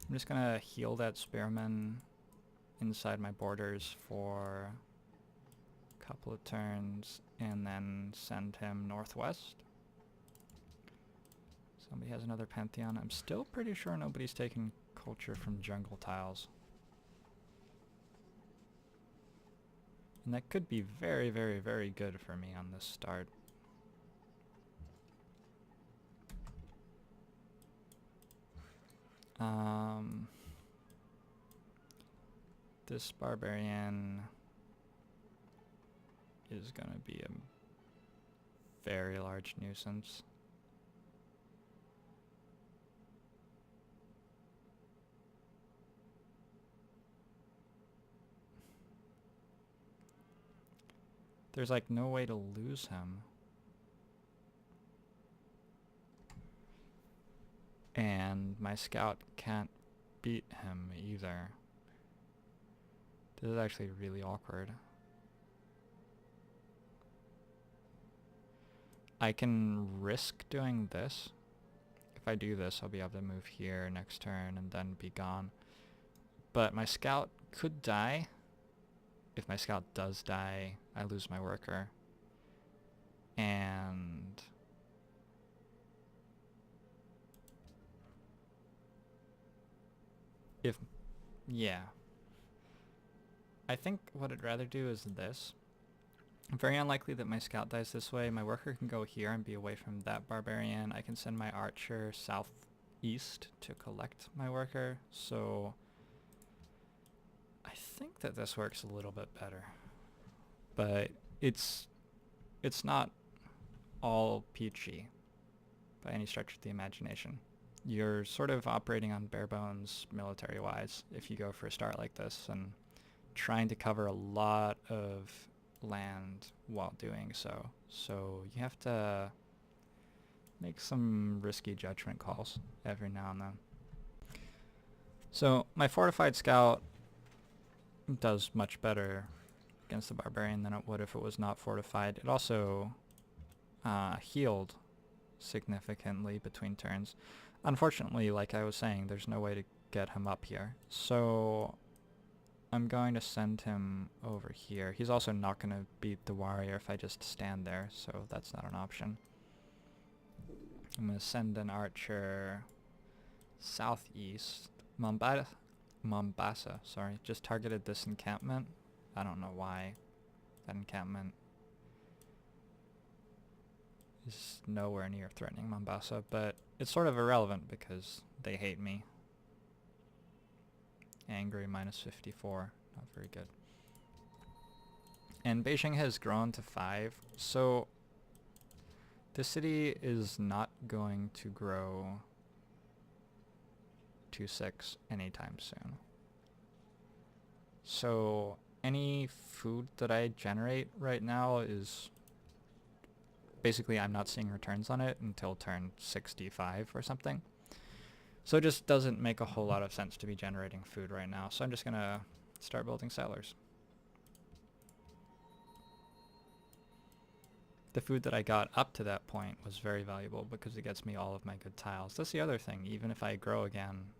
I'm just gonna heal that spearman inside my borders for a couple of turns and then send him northwest. Somebody has another Pantheon. I'm still pretty sure nobody's taking culture from jungle tiles. And that could be very, very, very good for me on this start. This barbarian is gonna be a very large nuisance. There's like no way to lose him. And my scout can't beat him either. This is actually really awkward. I can risk doing this. If I do this, I'll be able to move here next turn and then be gone. But my scout could die. If my scout does die, I lose my worker. And yeah. I think what I'd rather do is this. Very unlikely that my scout dies this way. My worker can go here and be away from that barbarian. I can send my archer southeast to collect my worker. So I think that this works a little bit better. But it's not all peachy by any stretch of the imagination. You're sort of operating on bare bones military-wise if you go for a start like this and trying to cover a lot of land while doing so. So you have to make some risky judgment calls every now and then. So my fortified scout does much better against the barbarian than it would if it was not fortified. It also healed significantly between turns. Unfortunately, like I was saying, there's no way to get him up here. So I'm going to send him over here. He's also not going to beat the warrior if I just stand there, so that's not an option. I'm going to send an archer southeast. Mombasa, sorry. Just targeted this encampment. I don't know why that encampment is nowhere near threatening Mombasa, but it's sort of irrelevant because they hate me. Angry -54, not very good. And Beijing has grown to 5, so this city is not going to grow to 6 anytime soon. So any food that I generate right now is basically I'm not seeing returns on it until turn 65 or something. So it just doesn't make a whole lot of sense to be generating food right now. So I'm just gonna start building settlers. The food that I got up to that point was very valuable because it gets me all of my good tiles. That's the other thing. Even if I grow again,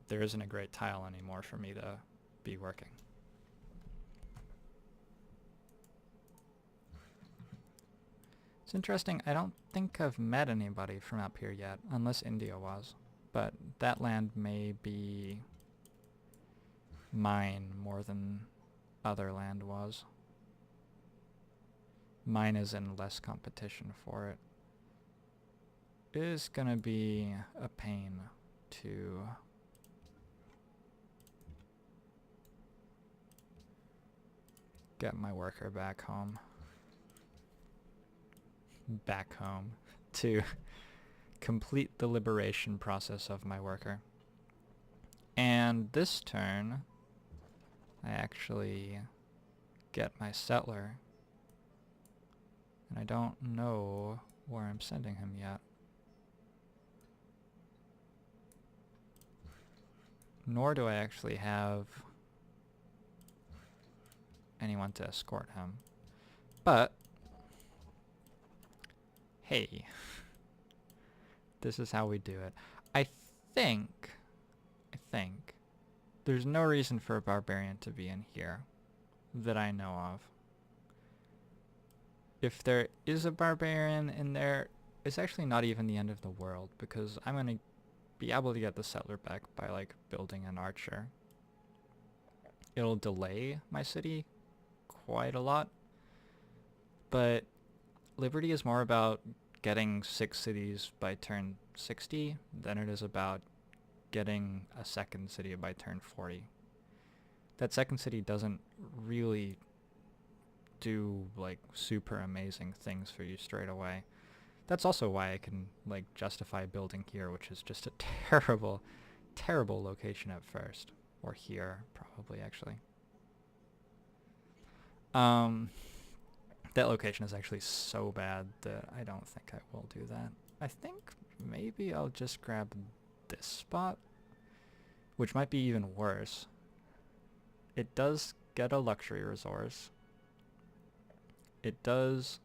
there isn't a great tile anymore for me to be working. It's interesting. I don't think I've met anybody from up here yet, unless India was. But that land may be mine more than other land was. Mine is in less competition for it. It is gonna be a pain to get my worker back home. To complete the liberation process of my worker. And this turn, I actually get my settler. And I don't know where I'm sending him yet. Nor do I actually have anyone to escort him. But hey, this is how we do it. I think there's no reason for a barbarian to be in here that I know of. If there is a barbarian in there, it's actually not even the end of the world, because I'm going to be able to get the settler back by like building an archer. It'll delay my city quite a lot, but Liberty is more about getting 6 cities by turn 60 than it is about getting a second city by turn 40. That second city doesn't really do like super amazing things for you straight away. That's also why I can like justify building here, which is just a terrible, terrible location at first. Or here, probably, actually. That location is actually so bad that I don't think I will do that. I think maybe I'll just grab this spot, which might be even worse. It does get a luxury resource. It does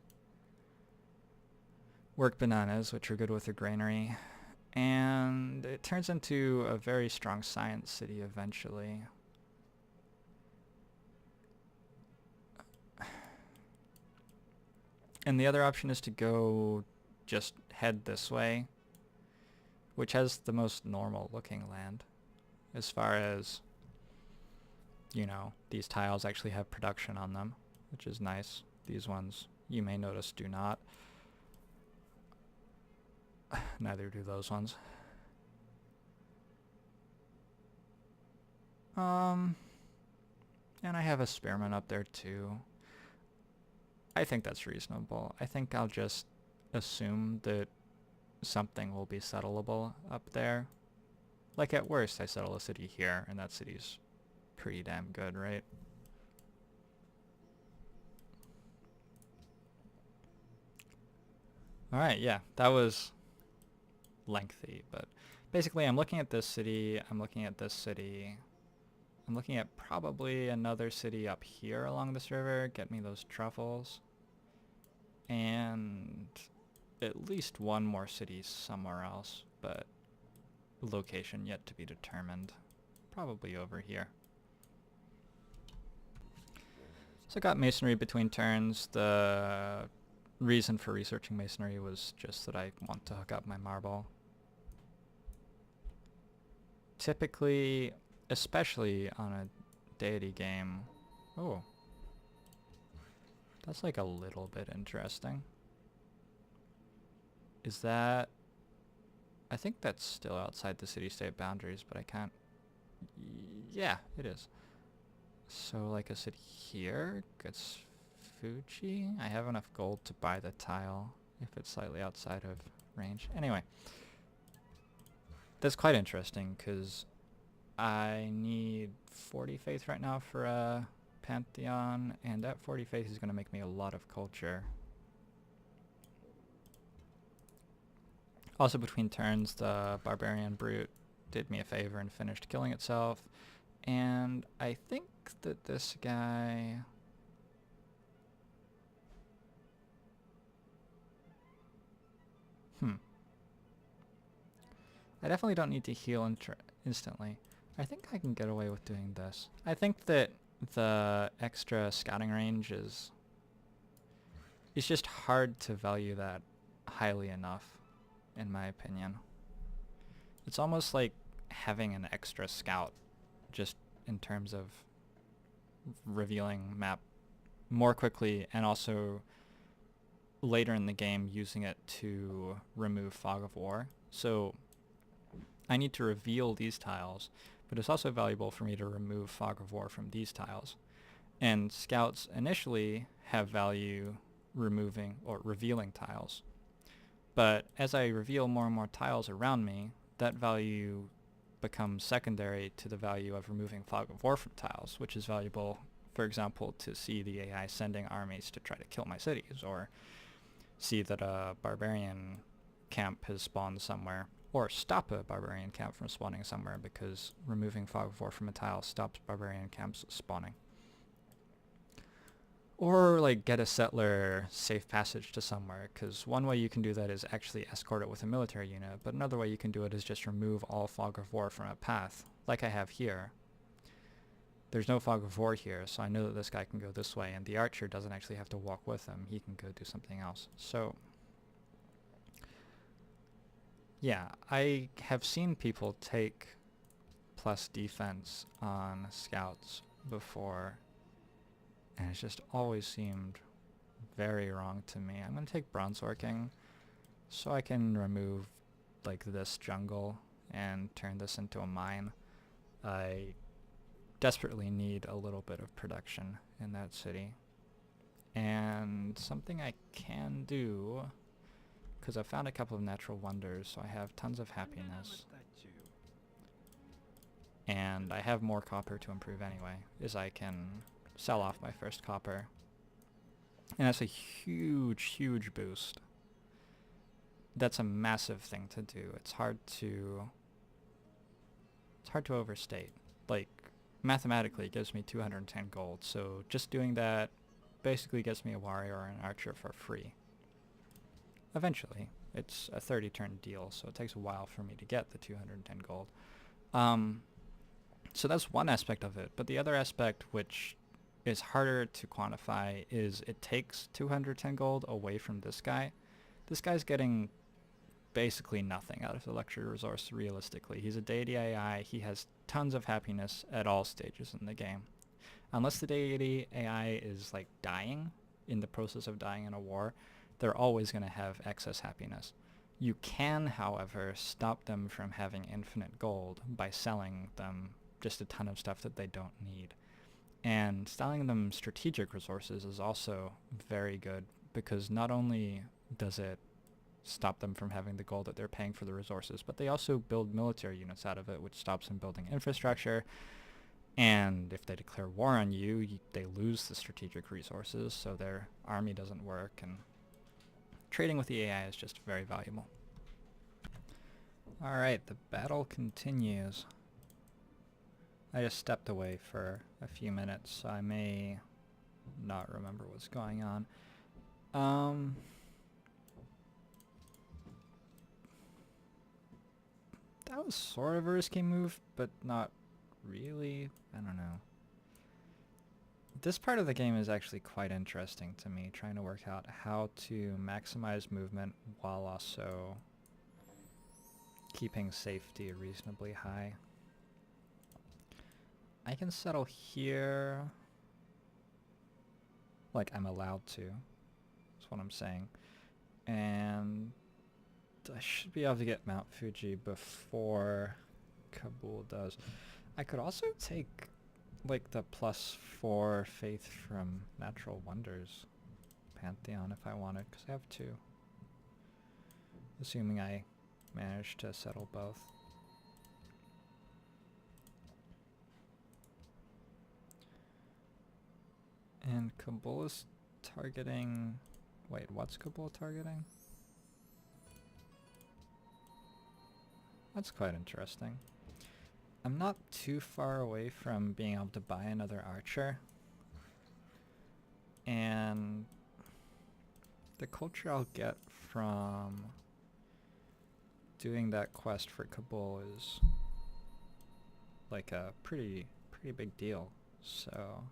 work bananas, which are good with the granary. And it turns into a very strong science city eventually. And the other option is to go just head this way, which has the most normal looking land. As far as, you know, these tiles actually have production on them, which is nice. These ones, you may notice, do not. Neither do those ones. And I have a spearman up there too. I think that's reasonable. I think I'll just assume that something will be settleable up there. Like at worst, I settle a city here, and that city's pretty damn good, right? Alright, yeah, that was lengthy, but basically I'm looking at this city, I'm looking at this city, I'm looking at probably another city up here along this river, get me those truffles, and at least one more city somewhere else, but location yet to be determined, probably over here. So I got masonry between turns. The reason for researching masonry was just that I want to hook up my marble. Typically, especially on a deity game, oh, that's like a little bit interesting. Is that, I think that's still outside the city-state boundaries, but I can't, yeah, it is. So like a city here gets Fuji. I have enough gold to buy the tile if it's slightly outside of range. Anyway, that's quite interesting because I need 40 faith right now for a pantheon, and that 40 faith is going to make me a lot of culture. Also between turns, the barbarian brute did me a favor and finished killing itself, and I think that this guy, I definitely don't need to heal instantly. I think I can get away with doing this. I think that the extra scouting range is, it's just hard to value that highly enough, in my opinion. It's almost like having an extra scout, just in terms of revealing map more quickly, and also later in the game using it to remove fog of war. So I need to reveal these tiles, but it's also valuable for me to remove fog of war from these tiles. And scouts initially have value removing or revealing tiles. But as I reveal more and more tiles around me, that value becomes secondary to the value of removing fog of war from tiles, which is valuable, for example, to see the AI sending armies to try to kill my cities, or see that a barbarian camp has spawned somewhere, or stop a barbarian camp from spawning somewhere, because removing fog of war from a tile stops barbarian camps spawning. Or like get a settler safe passage to somewhere, because one way you can do that is actually escort it with a military unit, but another way you can do it is just remove all fog of war from a path, like I have here. there's no fog of war here, so I know that this guy can go this way, and the archer doesn't actually have to walk with him. He can go do something else. So, yeah, I have seen people take plus defense on scouts before, and it's just always seemed very wrong to me. I'm going to take bronze working so I can remove like this jungle and turn this into a mine. I desperately need a little bit of production in that city. And something I can do, because I found a couple of natural wonders, so I have tons of happiness. And I have more copper to improve anyway, is I can sell off my first copper. And that's a huge, huge boost. That's a massive thing to do. It's hard to overstate. Like, mathematically it gives me 210 gold, so just doing that basically gets me a warrior or an archer for free. Eventually. It's a 30 turn deal, so it takes a while for me to get the 210 gold. So that's one aspect of it, but the other aspect, which is harder to quantify, is it takes 210 gold away from this guy. This guy's getting basically nothing out of the luxury resource realistically. He's a deity AI, he has tons of happiness at all stages in the game. Unless the deity AI is like dying, in the process of dying in a war, they're always going to have excess happiness. You can, however, stop them from having infinite gold by selling them just a ton of stuff that they don't need. And selling them strategic resources is also very good, because not only does it stop them from having the gold that they're paying for the resources, but they also build military units out of it, which stops them building infrastructure. And if they declare war on you, they lose the strategic resources, so their army doesn't work, and trading with the AI is just very valuable. Alright, the battle continues. I just stepped away for a few minutes, so I may not remember what's going on. That was sort of a risky move, but not really. I don't know. This part of the game is actually quite interesting to me, trying to work out how to maximize movement while also keeping safety reasonably high. I can settle here, like I'm allowed to, that's what I'm saying. And I should be able to get Mount Fuji before Kabul does. I could also take like the +4 faith from Natural Wonders Pantheon if I wanted, because I have 2. Assuming I manage to settle both. And Kabul is targeting... Wait, what's Kabul targeting? That's quite interesting. I'm not too far away from being able to buy another archer. And the culture I'll get from doing that quest for Kabul is like a pretty big deal. So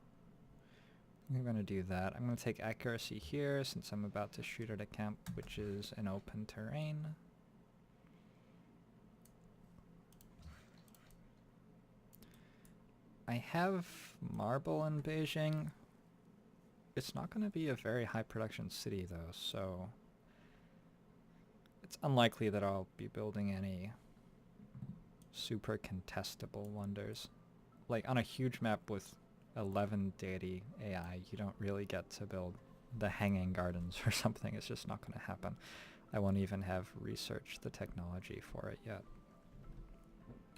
I'm going to do that. I'm going to take accuracy here since I'm about to shoot at a camp which is an open terrain. I have marble in Beijing. It's not going to be a very high production city though, so it's unlikely that I'll be building any super contestable wonders. Like on a huge map with 11 deity AI, you don't really get to build the hanging gardens or something. It's just not going to happen. I won't even have researched the technology for it yet.